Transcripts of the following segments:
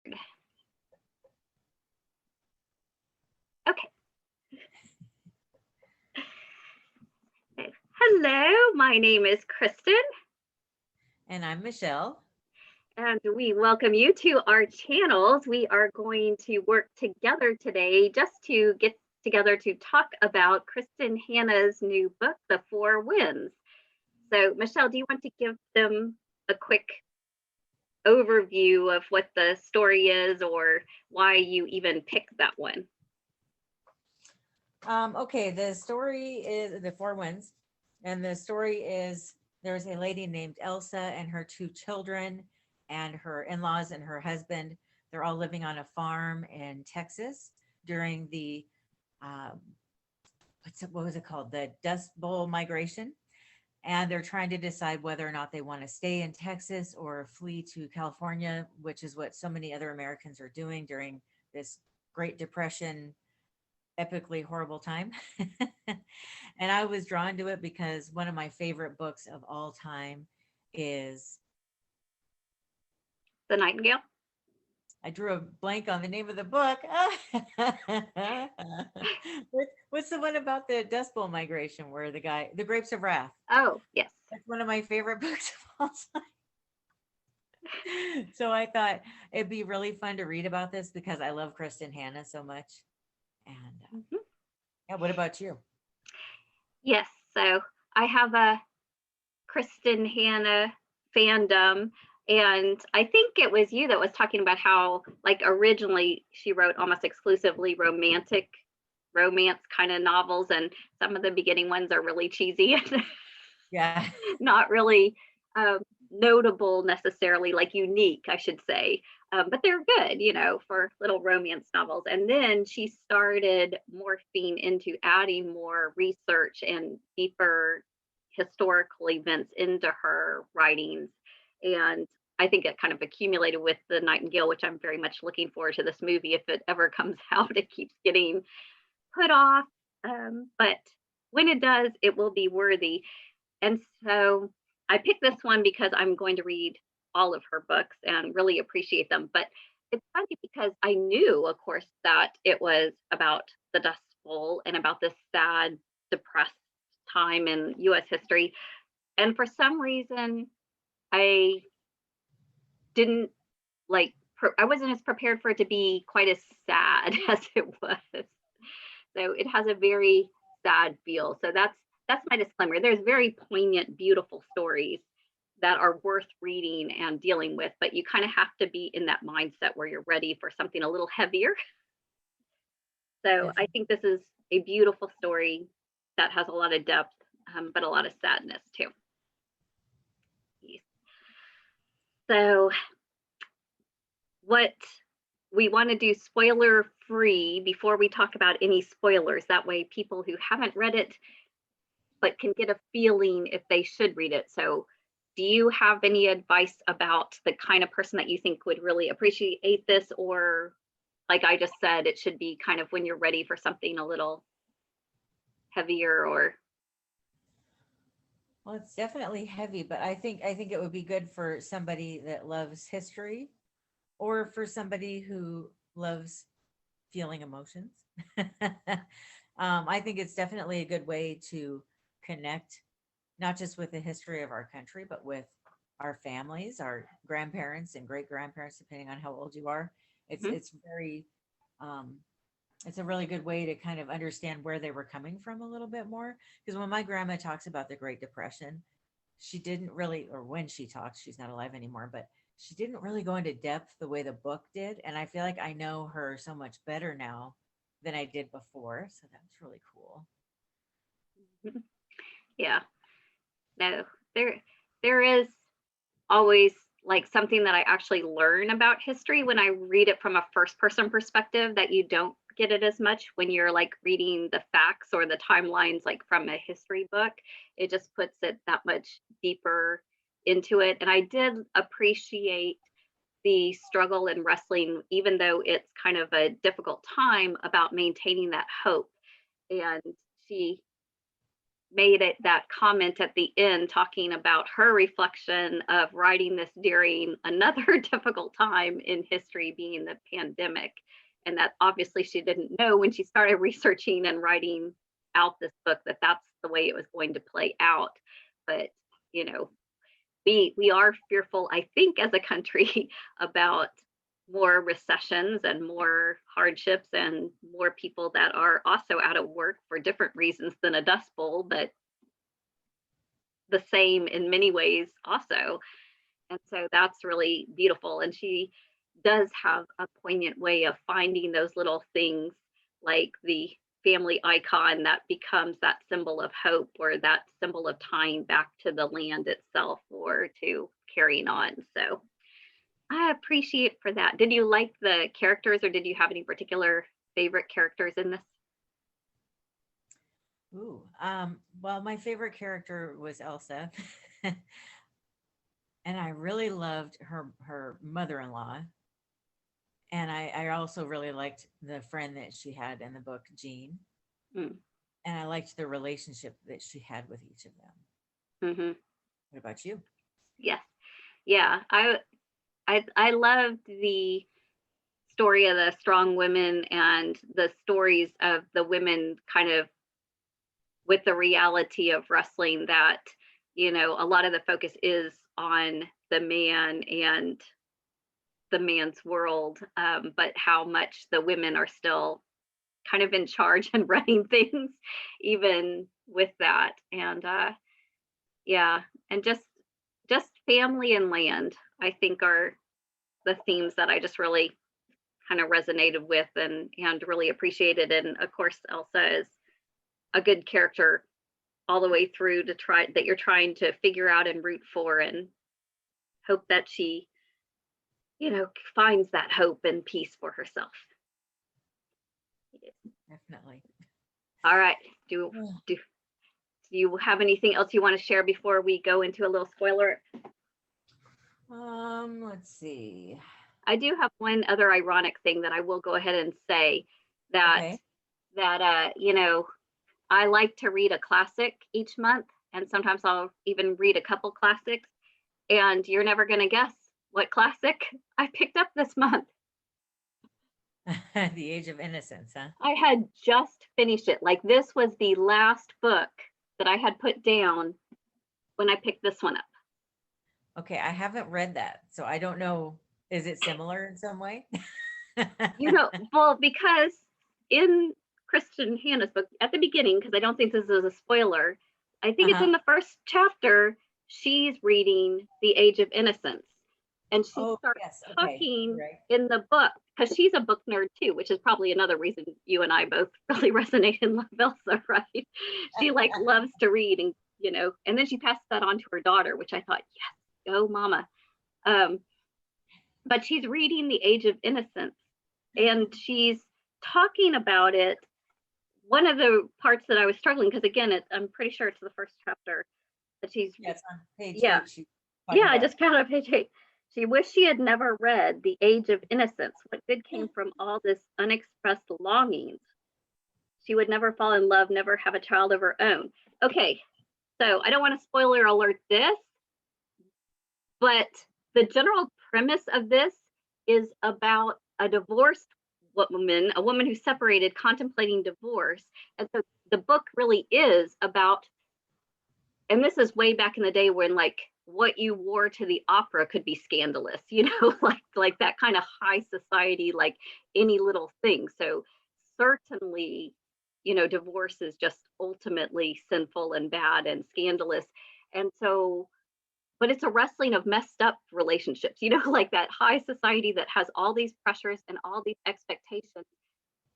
Okay. Hello, my name is Kristin. And I'm Michele. And we welcome you to our channels. We are going to work together today just to get together to talk about Kristin Hannah's new book, The Four Winds. So, Michele, do you want to give them a quick overview of what the story is or why you even picked that one? Okay, the story is The Four Winds, and the story is there's a lady named Elsa and her two children, and her in-laws and her husband. They're all living on a farm in Texas during the um, what was it called? The Dust Bowl migration, and they're trying to decide whether or not they want to stay in Texas or flee to California, which is what so many other Americans are doing during this Great Depression epically horrible time. And I was drawn to it because one of my favorite books of all time is The Nightingale? I drew a blank on the name of the book. What's the one about the Dust Bowl migration where the Grapes of Wrath? Oh, yes. That's one of my favorite books of all time. So I thought it'd be really fun to read about this because I love Kristin Hannah so much. And yeah, what about you? Yes, so I have a Kristin Hannah fandom. And I think it was you that was talking about how, like, originally she wrote almost exclusively romantic romance kind of novels, and some of the beginning ones are really cheesy and Yeah. not really notable necessarily, like unique, I should say. But they're good, for little romance novels. And then she started morphing into adding more research and deeper historical events into her writings. And I think it kind of accumulated with The Nightingale, which I'm very much looking forward to this movie if it ever comes out. It keeps getting put off. But when it does, it will be worthy. And so I picked this one because I'm going to read all of her books and really appreciate them. But it's funny because I knew, of course, that it was about the Dust Bowl and about this sad, depressed time in US history. And for some reason, I didn't like, I wasn't as prepared for it to be quite as sad as it was. So it has a very sad feel. So that's my disclaimer. There's very poignant, beautiful stories that are worth reading and dealing with, but you kind of have to be in that mindset where you're ready for something a little heavier. So I think this is a beautiful story that has a lot of depth, but a lot of sadness too. So what we want to do spoiler free before we talk about any spoilers. That way people who haven't read it but can get a feeling if they should read it. So do you have any advice about the kind of person that you think would really appreciate this? Or like I just said, it should be kind of when you're ready for something a little heavier or. Well, it's definitely heavy, but I think it would be good for somebody that loves history or for somebody who loves feeling emotions. I think it's definitely a good way to connect not just with the history of our country, but with our families, our grandparents and great grandparents, depending on how old you are. It's very um, it's a really good way to kind of understand where they were coming from a little bit more. Because when my grandma talks about the Great Depression, she didn't really, or when she talks, she's not alive anymore, but she didn't really go into depth the way the book did. And I feel like I know her so much better now than I did before. So that's really cool. Yeah, no, there is always like something that I actually learn about history when I read it from a first person perspective that you don't get it as much when you're like reading the facts or the timelines like from a history book. It just puts it that much deeper into it. And I did appreciate the struggle and wrestling, even though it's kind of a difficult time, about maintaining that hope. And she made it that comment at the end talking about her reflection of writing this during another difficult time in history being the pandemic, and that obviously she didn't know when she started researching and writing out this book that that's the way it was going to play out. But you know, we are fearful, I think, as a country about more recessions and more hardships and more people that are also out of work for different reasons than a dust bowl, but the same in many ways also. And so that's really beautiful. And she does have a poignant way of finding those little things like the family icon that becomes that symbol of hope or that symbol of tying back to the land itself or to carrying on. So I appreciate for that. Did you like the characters or did you have any particular favorite characters in this? Ooh, well, my favorite character was Elsa, and I really loved her mother-in-law, and I also really liked the friend that she had in the book, Jean, Mm, and I liked the relationship that she had with each of them. hmm. What about you? Yes. Yeah. I loved the story of the strong women and the stories of the women kind of with the reality of wrestling that, a lot of the focus is on the man and the man's world, but how much the women are still kind of in charge and running things, even with that. And yeah, and just family and land, I think are the themes that I just really kind of resonated with and really appreciated. And of course, Elsa is a good character all the way through to try that you're trying to figure out and root for and hope that she, finds that hope and peace for herself. Definitely. All right. Do do do you have anything else you want to share before we go into a little spoiler? Let's see. I do have one other ironic thing that I will go ahead and say that Okay. I like to read a classic each month, and sometimes I'll even read a couple classics. And you're never going to guess what classic I picked up this month. The Age of Innocence, huh? I had just finished it. Like, this was the last book that I had put down when I picked this one up. Okay, I haven't read that, so I don't know. Is it similar in some way? Well, because in Kristin Hannah's book at the beginning, because I don't think this is a spoiler, I think it's Uh-huh. in the first chapter, she's reading The Age of Innocence. And she Oh, starts yes. Okay. talking Right. in the book, because she's a book nerd too, which is probably another reason you and I both really resonate and love Elsa, right? She like loves to read and then she passed that on to her daughter, which I thought, yes, go mama. Um, but she's reading The Age of Innocence and she's talking about it. One of the parts that I was struggling, because again, I'm pretty sure it's the first chapter that she's, Yeah, it's on page yeah, 8. She's yeah, talking I about. just found on page 8. She wished she had never read The Age of Innocence. What good came from all this unexpressed longings? She would never fall in love, never have a child of her own. Okay, so I don't want to spoiler alert this, but the general premise of this is about a divorced woman, a woman who's separated, contemplating divorce. And so the book really is about, and this is way back in the day when like what you wore to the opera could be scandalous, like that kind of high society, like any little thing. So certainly, divorce is just ultimately sinful and bad and scandalous. And so but it's a wrestling of messed up relationships, like that high society that has all these pressures and all these expectations.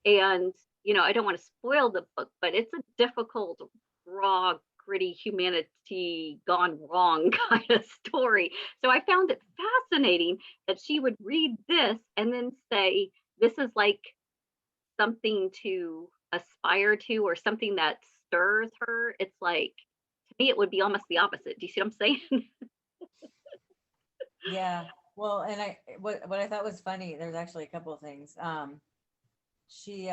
And, I don't want to spoil the book, but it's a difficult, raw, gritty humanity gone wrong kind of story. So I found it fascinating that she would read this and then say, this is like something to aspire to or something that stirs her. It's like, to me, it would be almost the opposite. Do you see what I'm saying? Yeah. Well, and what I thought was funny, there's actually a couple of things. She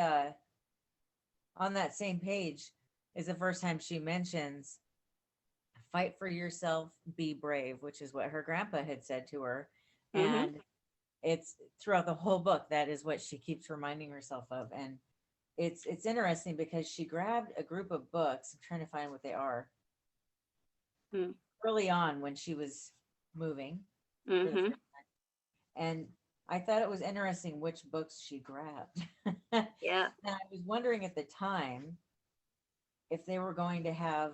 on that same page, is the first time she mentions fight for yourself, be brave, which is what her grandpa had said to her. Mm-hmm. And it's throughout the whole book, that is what she keeps reminding herself of. And it's interesting because she grabbed a group of books. I'm trying to find what they are. Early on when she was moving for the Mm-hmm. first time. And I thought it was interesting which books she grabbed. Yeah. And I was wondering at the time if they were going to have,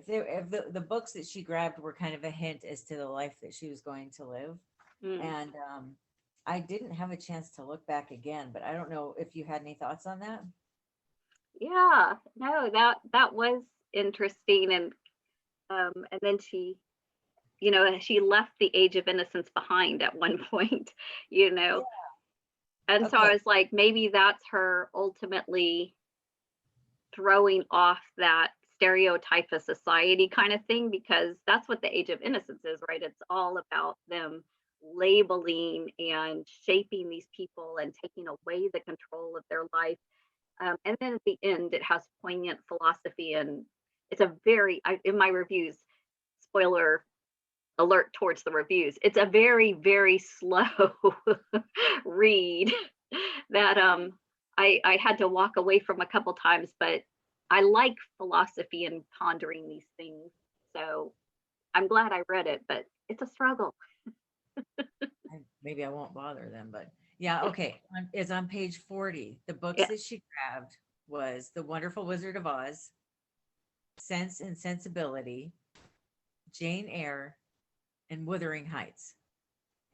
if the books that she grabbed were kind of a hint as to the life that she was going to live. Mm. And I didn't have a chance to look back again, but I don't know if you had any thoughts on that. Yeah. No, that was interesting. And then she, she left the Age of Innocence behind at one point, you Yeah. know. And so I Okay. was like, maybe that's her ultimately throwing off that stereotype of society kind of thing, because that's what the Age of Innocence is, right? It's all about them labeling and shaping these people and taking away the control of their life. And then at the end, it has poignant philosophy, and it's a very, in my reviews, spoiler alert towards the reviews, it's a very, very slow read that I had to walk away from a couple times, but I like philosophy and pondering these things. So I'm glad I read it, but it's a struggle. Maybe I won't bother them, but yeah, okay. It's on page 40. The books Yeah. that she grabbed was The Wonderful Wizard of Oz, Sense and Sensibility, Jane Eyre, and Wuthering Heights.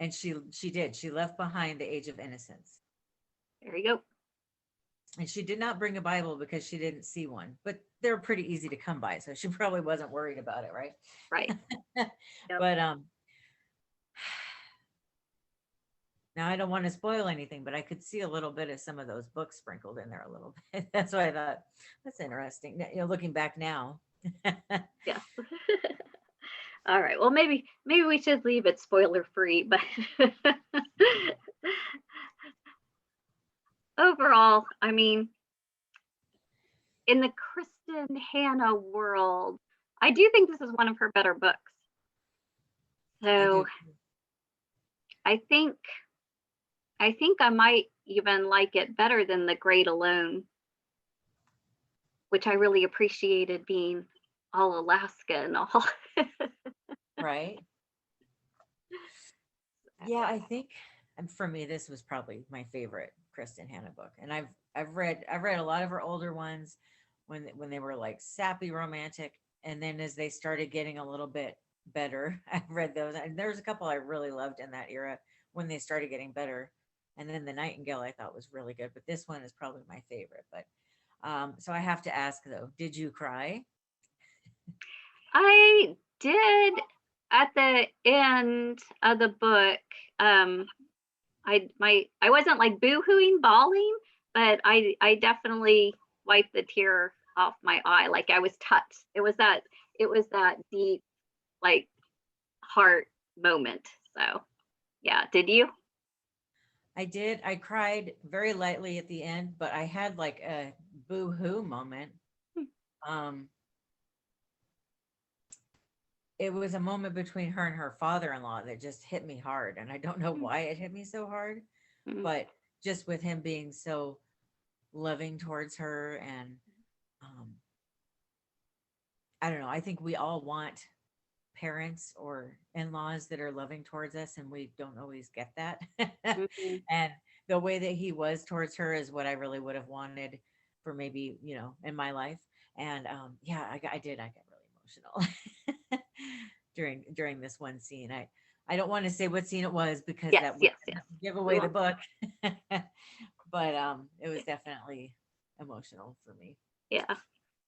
And she left behind The Age of Innocence. There you go. And she did not bring a Bible because she didn't see one, but they're pretty easy to come by, so she probably wasn't worried about it, right? Right. Yep. But now I don't want to spoil anything, but I could see a little bit of some of those books sprinkled in there a little bit. That's why I thought that's interesting. Looking back now. Yeah. All right. Well, maybe we should leave it spoiler free, but overall, I mean, in the Kristin Hannah world, I do think this is one of her better books. I do. So I think I might even like it better than The Great Alone, which I really appreciated being all Alaska and all. Right. Yeah, I think, and for me, this was probably my favorite Kristen Hannah book. And I've read a lot of her older ones when they were like sappy romantic, and then as they started getting a little bit better, I've read those. And there's a couple I really loved in that era when they started getting better. And then The Nightingale I thought was really good, but this one is probably my favorite. But so I have to ask though, did you cry? I did at the end of the book. Um, I wasn't like boo-hooing, bawling, but I definitely wiped the tear off my eye. Like I was touched. It was that deep, like, heart moment. So yeah, did you? I did. I cried very lightly at the end, but I had like a boo-hoo moment. Um, it was a moment between her and her father-in-law that just hit me hard, and I don't know why it hit me so hard, Mm-hmm. but just with him being so loving towards her, and um, I don't know. I think we all want parents or in-laws that are loving towards us, and we don't always get that. Mm-hmm. And the way that he was towards her is what I really would have wanted for maybe, in my life. And yeah, I got really emotional during this one scene. I don't want to say what scene it was because Yes, that would yes, yes. give We away the won't. book. But it was definitely emotional for me. Yeah,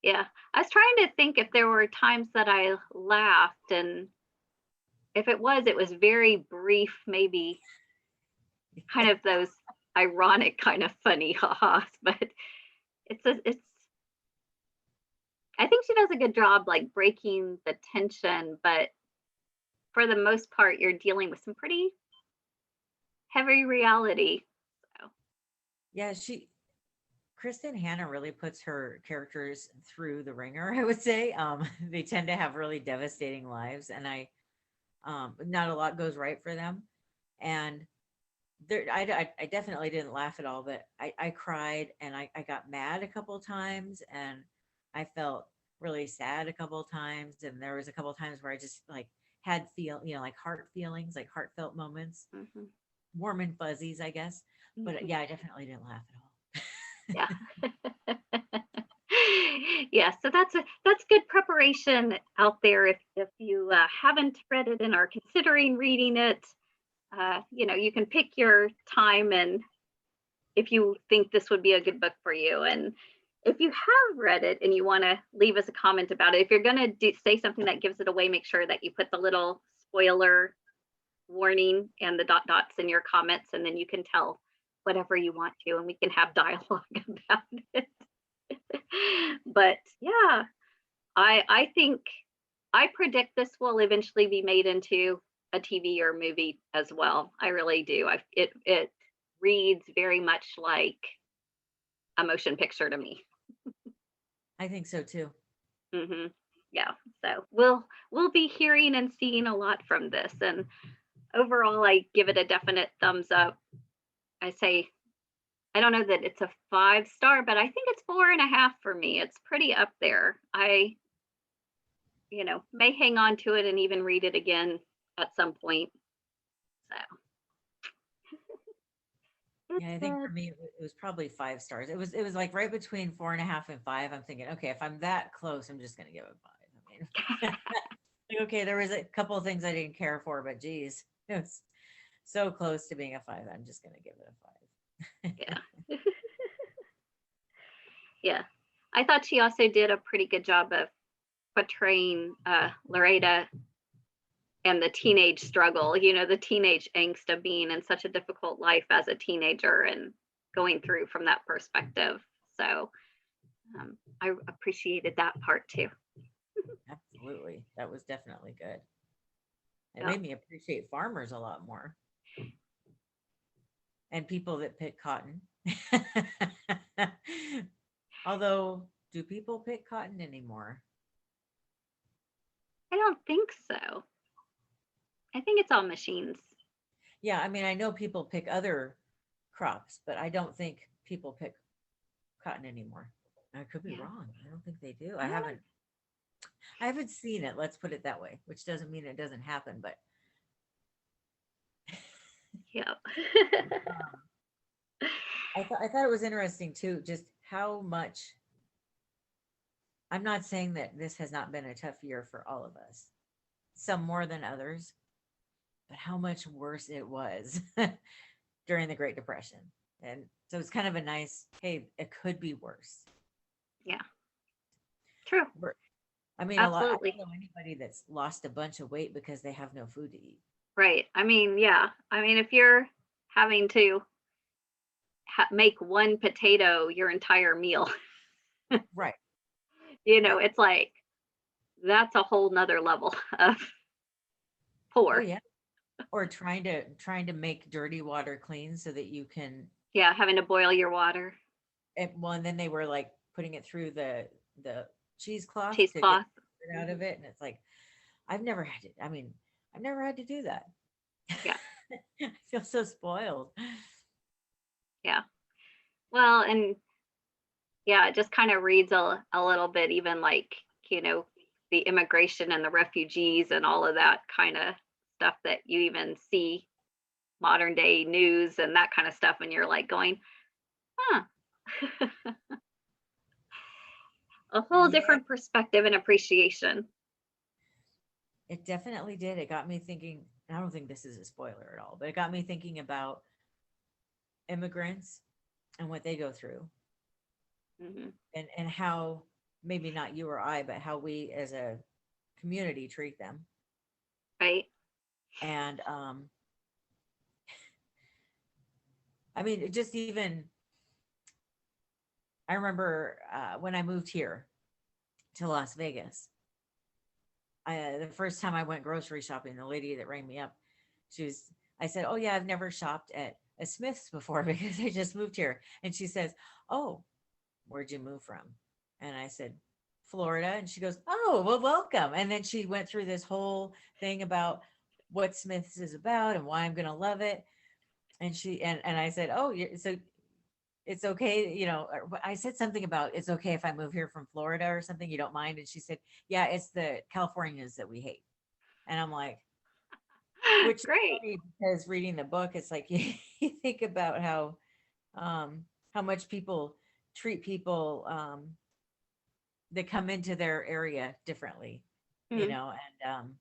yeah. I was trying to think if there were times that I laughed, and if it was very brief, maybe kind of those ironic, kind of funny ha-has. But it's. I think she does a good job, like breaking the tension, but for the most part, you're dealing with some pretty heavy reality. So Yeah, Kristen Hanna really puts her characters through the ringer, I would say. They tend to have really devastating lives, and not a lot goes right for them. And there, I definitely didn't laugh at all, but I cried and I got mad a couple of times, and I felt really sad a couple of times. And there was a couple of times where I just like had like heart feelings, like heartfelt moments, Hmm. warm and fuzzies, I guess. But Hmm. yeah, I definitely didn't laugh at all. Yeah. Yeah, so that's good preparation out there if you haven't read it and are considering reading it. You can pick your time and if you think this would be a good book for you. And if you have read it and you want to leave us a comment about it, if you're going to say something that gives it away, make sure that you put the little spoiler warning and the dot dots in your comments, and then you can tell whatever you want to, and we can have dialogue about it. But yeah, I think I predict this will eventually be made into a TV or movie as well. I really do. It reads very much like a motion picture to me. I think so too. Hmm. Yeah. So we'll be hearing and seeing a lot from this. And overall, I give it a definite thumbs up. I say I don't know that it's a 5 star, but I think it's 4.5 for me. It's pretty up there. I may hang on to it and even read it again at some point. So Yeah, it's I think good. for me it was probably 5 stars. It was like right between 4.5 and 5. I'm thinking, okay, if I'm that close, I'm just gonna give it 5. I mean, like, okay, there was a couple of things I didn't care for, but geez, it was so close to being a 5. I'm just gonna give it a 5. Yeah. Yeah. I thought she also did a pretty good job of portraying Loretta and the teenage struggle, the teenage angst of being in such a difficult life as a teenager and going through from that perspective. So I appreciated that part too. Absolutely. That was definitely good. It Yeah. made me appreciate farmers a lot more and people that pick cotton. Although, do people pick cotton anymore? I don't think so. I think it's all machines. Yeah, I mean, I know people pick other crops, but I don't think people pick cotton anymore. I could be Yeah. wrong. I don't think they do. I I don't. haven't I haven't seen it, let's put it that way, which doesn't mean it doesn't happen, but Yeah. um, I thought it was interesting too, just how much. I'm not saying that this has not been a tough year for all of us, some more than others, but how much worse it was during the Great Depression. And so it's kind of a nice, hey, it could be worse. Yeah. True. I mean, I Absolutely. don't know anybody that's lost a bunch of weight because they have no food to eat. Right. I mean, yeah. I mean, if you're having to make one potato your entire meal, Right. it's like that's a whole nother level of Oh poor. yeah. Or trying to make dirty water clean so that you can. Yeah. Having to boil your water, Well, and then they were like putting it through the cheesecloth to get cheesecloth. it out Hmm. of it, and it's like I've never had it. I mean, I've never had to do that. Yeah. I feel so spoiled. Yeah. Well, and yeah, it just kind of reads a little bit, even like, you know, the immigration and the refugees and all of that kind of stuff that you even see modern day news and that kind of stuff. And you're like going, huh, a whole Yeah, different perspective and appreciation. it definitely did. It got me thinking. I don't think this is a spoiler at all, but it got me thinking about immigrants and what they go through, Hmm. and how maybe not you or I, but how we as a community treat them. Right. And I mean, it just even I remember when I moved here to Las Vegas. The first time I went grocery shopping, the lady that rang me up, I said, "Oh, yeah, I've never shopped at a Smith's before because I just moved here." And she says, "Oh." where'd you move from? And I said, Florida. And she goes, oh, well, welcome. And then she went through this whole thing about what Smith's is about and why I'm going to love it. And and I said, oh, so it's okay, I said something about it's okay if I move here from Florida or something, you don't mind. And she said, yeah, it's the Californians that we hate. And I'm like, which is Great. funny because reading the book, it's like you think about how much people treat people that come into their area differently, Mm, and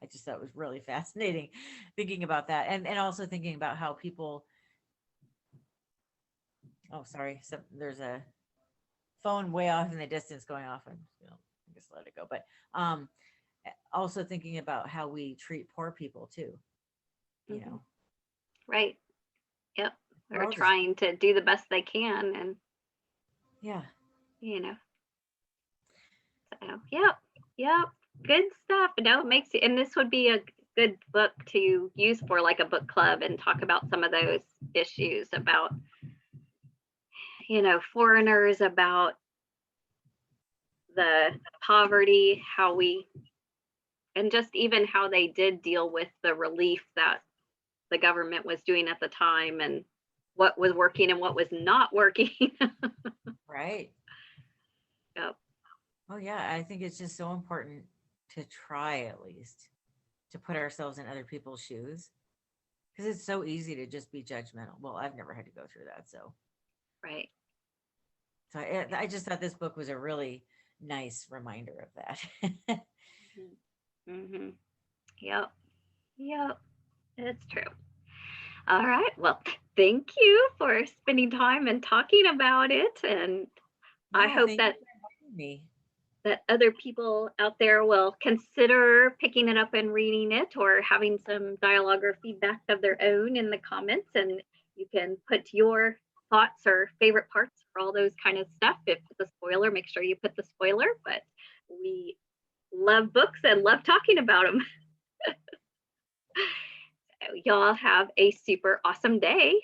I just thought it was really fascinating thinking about that, and also thinking about how people. Oh, sorry. So there's a phone way off in the distance going off, and I just let it go. But also thinking about how we treat poor people too. You mhm. know, Right. Yep. we're They're all just trying to do the best they can, and yeah. you know, so yep, yep. Good stuff. No, it makes it, and this would be a good book to use for like a book club and talk about some of those issues about, foreigners, about the poverty, how we, and just even how they did deal with the relief that the government was doing at the time, and what was working and what was not working. Right. Yep. Oh yeah, I think it's just so important to try at least to put ourselves in other people's shoes because it's so easy to just be judgmental. Well, I've never had to go through that, Right. I just thought this book was a really nice reminder of that. Mm-hmm. Yep. Yep. It's true. All right. Well, thank you for spending time and talking about it. And I Yeah, hope thank you that for inviting me. other people out there will consider picking it up and reading it, or having some dialogue or feedback of their own in the comments. And you can put your thoughts or favorite parts for all those kind of stuff. If it's a spoiler, make sure you put the spoiler. But we love books and love talking about them. So y'all have a super awesome day.